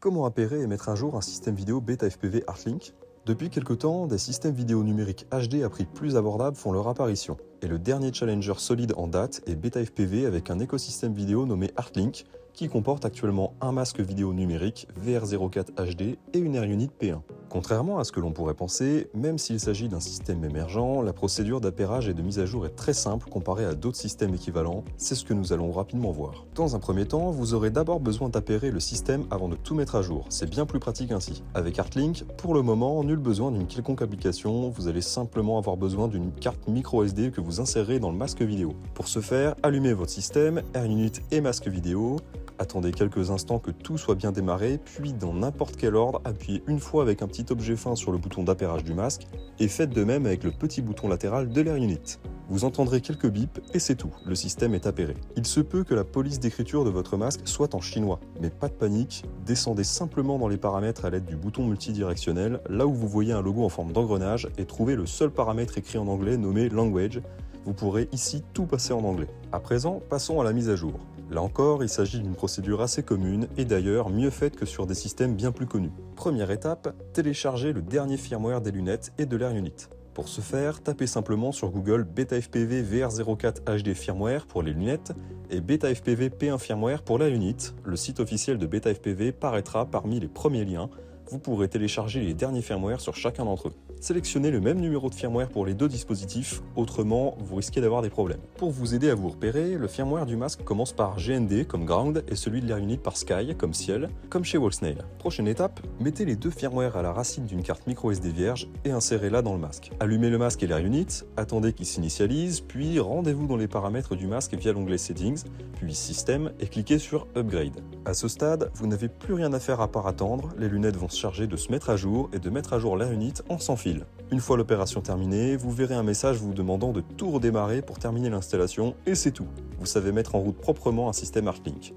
Comment appairer et mettre à jour un système vidéo Beta FPV ArtLink? Depuis quelque temps, des systèmes vidéo numériques HD à prix plus abordable font leur apparition. Et le dernier challenger solide en date est Beta FPV avec un écosystème vidéo nommé ArtLink qui comporte actuellement un masque vidéo numérique VR04 HD et une AirUnit P1. Contrairement à ce que l'on pourrait penser, même s'il s'agit d'un système émergent, la procédure d'appairage et de mise à jour est très simple comparée à d'autres systèmes équivalents, c'est ce que nous allons rapidement voir. Dans un premier temps, vous aurez d'abord besoin d'appairer le système avant de tout mettre à jour, c'est bien plus pratique ainsi. Avec ArtLink, pour le moment, nul besoin d'une quelconque application, vous allez simplement avoir besoin d'une carte micro SD que vous insérez dans le masque vidéo. Pour ce faire, allumez votre système, AirUnit et masque vidéo, attendez quelques instants que tout soit bien démarré, puis dans n'importe quel ordre, appuyez une fois avec un petit objet fin sur le bouton d'appairage du masque et faites de même avec le petit bouton latéral de l'AirUnit. Vous entendrez quelques bips et c'est tout, le système est appairé. Il se peut que la police d'écriture de votre masque soit en chinois, mais pas de panique, descendez simplement dans les paramètres à l'aide du bouton multidirectionnel, là où vous voyez un logo en forme d'engrenage et trouvez le seul paramètre écrit en anglais nommé Language. Vous pourrez ici tout passer en anglais. À présent, passons à la mise à jour. Là encore, il s'agit d'une procédure assez commune et d'ailleurs mieux faite que sur des systèmes bien plus connus. Première étape, téléchargez le dernier firmware des lunettes et de l'AirUnit. Pour ce faire, tapez simplement sur Google Beta FPV VR04 HD firmware pour les lunettes et Beta FPV P1 firmware pour l'AirUnit. Le site officiel de Beta FPV paraîtra parmi les premiers liens. Vous pourrez télécharger les derniers firmwares sur chacun d'entre eux. Sélectionnez le même numéro de firmware pour les deux dispositifs, autrement vous risquez d'avoir des problèmes. Pour vous aider à vous repérer, le firmware du masque commence par GND comme Ground et celui de l'AirUnit par Sky comme Ciel, comme chez Wallsnail. Prochaine étape, mettez les deux firmwares à la racine d'une carte microSD vierge et insérez-la dans le masque. Allumez le masque et l'AirUnit, attendez qu'il s'initialise, puis rendez-vous dans les paramètres du masque via l'onglet Settings, puis System et cliquez sur Upgrade. À ce stade, vous n'avez plus rien à faire à part attendre, les lunettes vont se charger de se mettre à jour et de mettre à jour l'AirUnit en sans fil. Une fois l'opération terminée, vous verrez un message vous demandant de tout redémarrer pour terminer l'installation et c'est tout. Vous savez mettre en route proprement un système ArtLink.